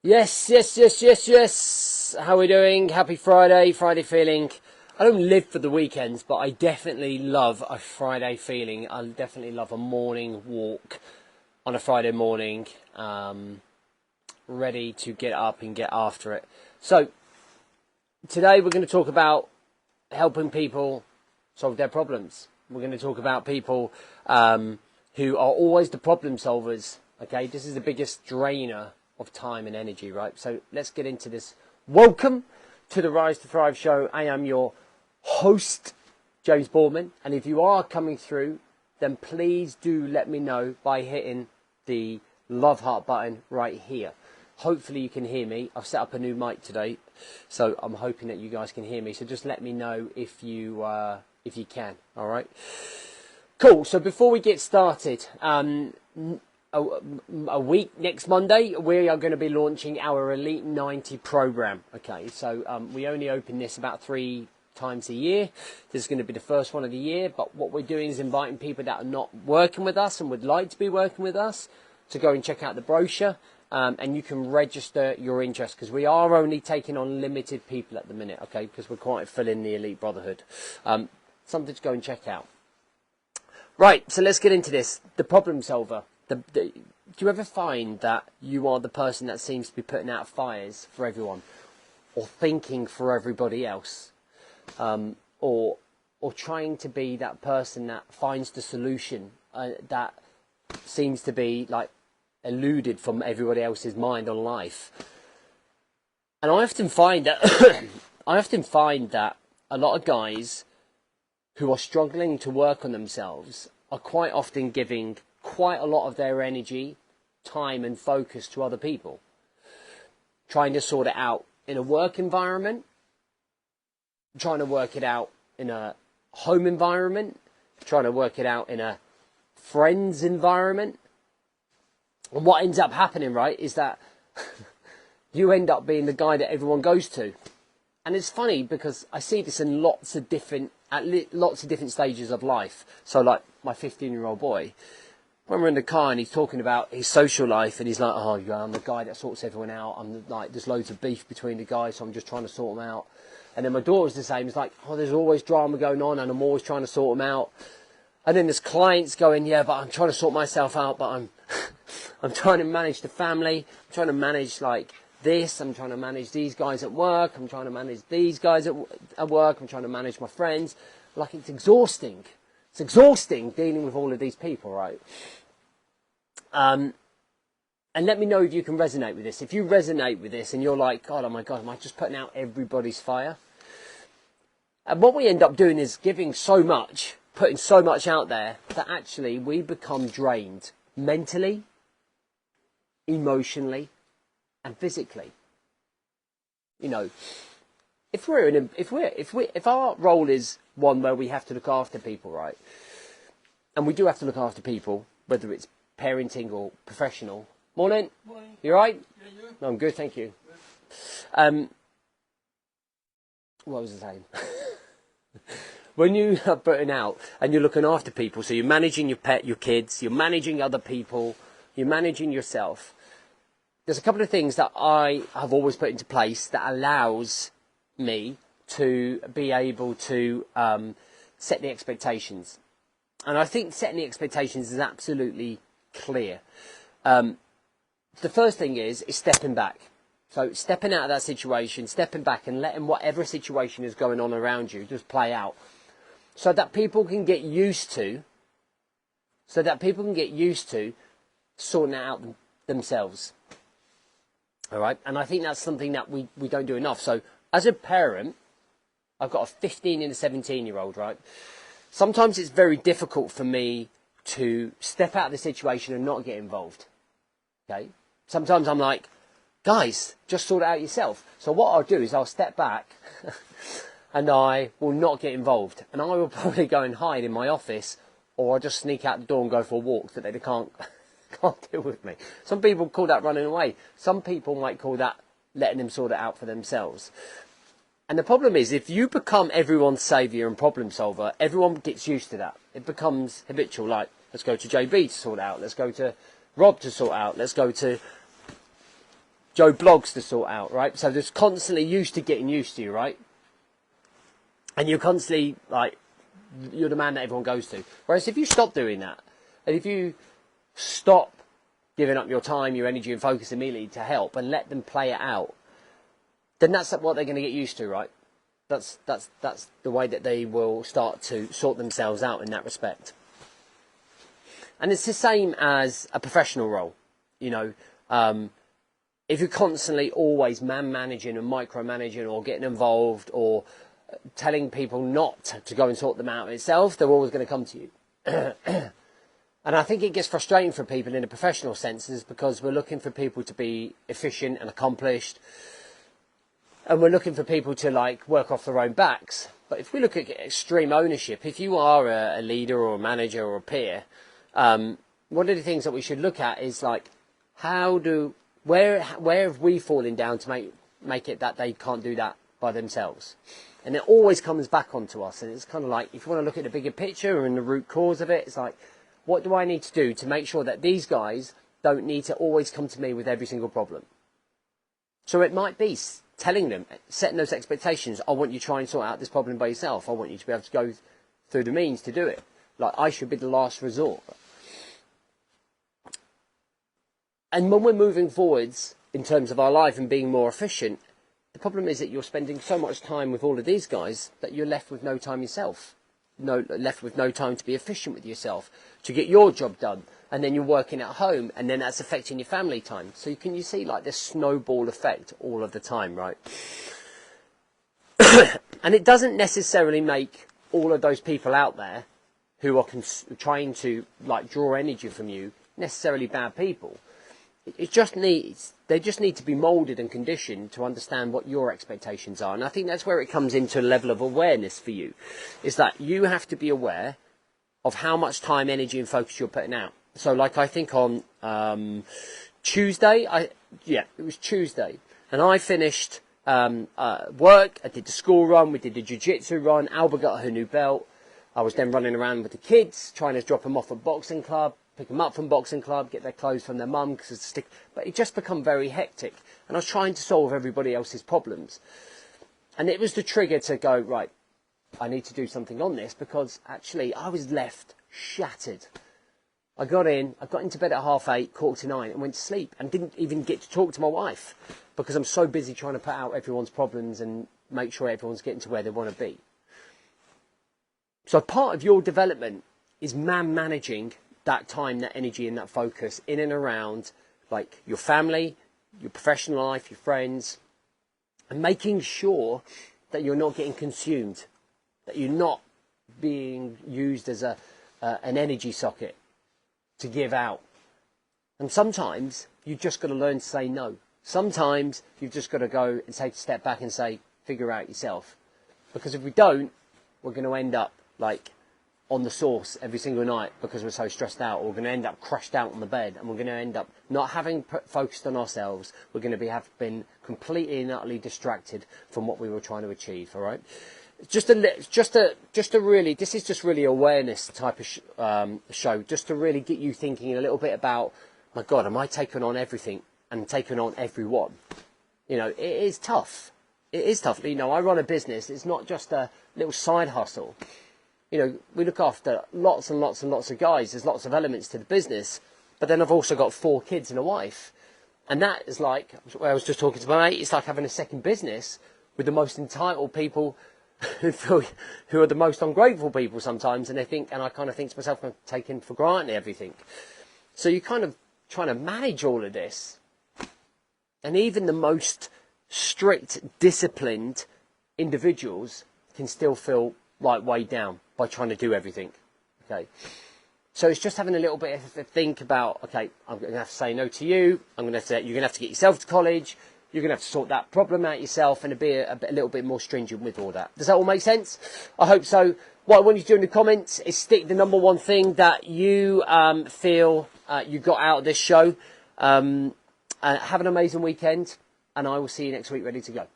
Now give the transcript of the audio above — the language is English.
Yes, yes, yes, yes, yes. How are we doing? Happy Friday, Friday feeling. I don't live for the weekends, but I definitely love a Friday feeling. I definitely love a morning walk on a Friday morning, ready to get up and get after it. So, today we're going to talk about helping people solve their problems. We're going to talk about people who are always the problem solvers. Okay, this is the biggest drainer of time and energy, right? So let's get into this. Welcome to the Rise to Thrive show. I am your host, James Boardman, and if you are coming through, then please do let me know by hitting the love heart button right here. Hopefully you can hear me. I've set up a new mic today, so I'm hoping that you guys can hear me. So just let me know if you can. All right. Cool. So before we get started, a week next Monday, we are going to be launching our Elite 90 program. Okay. So we only open this about 3 times a year. This is going to be the first one of the year. But what we're doing is inviting people that are not working with us and would like to be working with us to go and check out the brochure. And you can register your interest because we are only taking on limited people at the minute, okay? Because we're quite full in the Elite Brotherhood. Something to go and check out. Right, so let's get into this. The problem solver. Do you ever find that you are the person that seems to be putting out fires for everyone, or thinking for everybody else, or trying to be that person that finds the solution that seems to be like eluded from everybody else's mind on life? And I often find that a lot of guys who are struggling to work on themselves are quite often giving quite a lot of their energy, time and focus to other people, trying to sort it out in a work environment, trying to work it out in a home environment, trying to work it out in a friend's environment. And what ends up happening, right, is that you end up being the guy that everyone goes to. And it's funny because I see this in lots of different stages of life. So like my 15-year-old boy, when we're in the car and he's talking about his social life and he's like, oh, yeah, I'm the guy that sorts everyone out. There's loads of beef between the guys, so I'm just trying to sort them out. And then my daughter's the same. It's like, oh, there's always drama going on and I'm always trying to sort them out. And then there's clients going, yeah, but I'm trying to sort myself out, but I'm trying to manage the family. I'm trying to manage like this. I'm trying to manage these guys at work. I'm trying to manage these guys at work. I'm trying to manage my friends. Like, it's exhausting. It's exhausting dealing with all of these people, right? And let me know if you can resonate with this. If you resonate with this and you're like, God, oh my God, am I just putting out everybody's fire? And what we end up doing is giving so much, putting so much out there that actually we become drained mentally, emotionally, and physically. You know, if our role is one where we have to look after people, right? And we do have to look after people, whether it's parenting or professional. Morning. Morning. You all right? Yeah, you? No, I'm good, thank you. What was I saying? When you are putting out and you're looking after people, so you're managing your pet, your kids, you're managing other people, you're managing yourself. There's a couple of things that I have always put into place that allows me to be able to set the expectations. And I think setting the expectations is absolutely clear. The first thing is stepping back. So stepping out of that situation, stepping back and letting whatever situation is going on around you just play out. So that people can get used to sorting it out themselves. All right. And I think that's something that we don't do enough. So as a parent, I've got a 15 and a 17-year-old, right? Sometimes it's very difficult for me to step out of the situation and not get involved. Okay. Sometimes I'm like, guys, just sort it out yourself. So what I'll do is I'll step back and I will not get involved. And I will probably go and hide in my office, or I'll just sneak out the door and go for a walk so that they can't deal with me. Some people call that running away. Some people might call that letting them sort it out for themselves. And the problem is, if you become everyone's saviour and problem solver, everyone gets used to that. It becomes habitual, like, let's go to JB to sort it out, let's go to Rob to sort out, let's go to Joe Blogs to sort out, right? So there's constantly used to getting used to, right? And you're constantly, like, you're the man that everyone goes to. Whereas if you stop doing that, and if you stop giving up your time, your energy and focus immediately to help and let them play it out, then that's what they're going to get used to, right? That's the way that they will start to sort themselves out in that respect. And it's the same as a professional role. You know, if you're constantly always man-managing and micromanaging or getting involved or telling people not to go and sort them out itself, they're always going to come to you. And I think it gets frustrating for people in a professional sense because we're looking for people to be efficient and accomplished. And we're looking for people to, like, work off their own backs. But if we look at extreme ownership, if you are a leader or a manager or a peer, one of the things that we should look at is, like, where have we fallen down to make it that they can't do that by themselves? And it always comes back onto us. And it's kind of like, if you want to look at the bigger picture and the root cause of it, it's like, what do I need to do to make sure that these guys don't need to always come to me with every single problem? So it might be telling them, setting those expectations. I want you to try and sort out this problem by yourself. I want you to be able to go through the means to do it. Like, I should be the last resort. And when we're moving forwards in terms of our life and being more efficient, the problem is that you're spending so much time with all of these guys that you're left with no time yourself. Left with no time to be efficient with yourself, to get your job done. And then you're working at home, and then that's affecting your family time. So you see, like, this snowball effect all of the time, right? And it doesn't necessarily make all of those people out there who are trying to, like, draw energy from you necessarily bad people. They just need to be moulded and conditioned to understand what your expectations are. And I think that's where it comes into a level of awareness for you, is that you have to be aware of how much time, energy and focus you're putting out. So, like, I think on Tuesday, it was Tuesday, and I finished work. I did the school run, we did the jiu-jitsu run. Alba got her new belt. I was then running around with the kids, trying to drop them off at boxing club, pick them up from boxing club, get their clothes from their mum, but it just become very hectic. And I was trying to solve everybody else's problems. And it was the trigger to go, right, I need to do something on this, because actually I was left shattered. I got into bed at 8:30, 8:45, and went to sleep, and didn't even get to talk to my wife because I'm so busy trying to put out everyone's problems and make sure everyone's getting to where they want to be. So part of your development is managing that time, that energy and that focus in and around, like, your family, your professional life, your friends, and making sure that you're not getting consumed, that you're not being used as an energy socket to give out. And sometimes you've just got to learn to say no. Sometimes you've just got to go and take a step back and say, figure out yourself. Because if we don't, we're going to end up, like, on the sauce every single night because we're so stressed out, or we're going to end up crashed out on the bed, and we're going to end up not having focused on ourselves. We're going to have been completely and utterly distracted from what we were trying to achieve. All right, this is just really awareness type of show, just to really get you thinking a little bit about, my God, am I taking on everything and taking on everyone? You know, it is tough. It is tough. You know, I run a business. It's not just a little side hustle. You know, we look after lots and lots and lots of guys. There's lots of elements to the business. But then I've also got 4 kids and a wife. And that is like, I was just talking to my mate, it's like having a second business with the most entitled people who are the most ungrateful people sometimes. And I kind of think to myself, I'm taking for granted everything. So you're kind of trying to manage all of this. And even the most strict, disciplined individuals can still feel like weighed down by trying to do everything. Okay, so it's just having a little bit of a think about, okay, I'm going to have to say no to you. You're going to have to get yourself to college. You're going to have to sort that problem out yourself, and be a little bit more stringent with all that. Does that all make sense? I hope so. What I want you to do in the comments is stick the number one thing that you feel you got out of this show. Have an amazing weekend, and I will see you next week ready to go.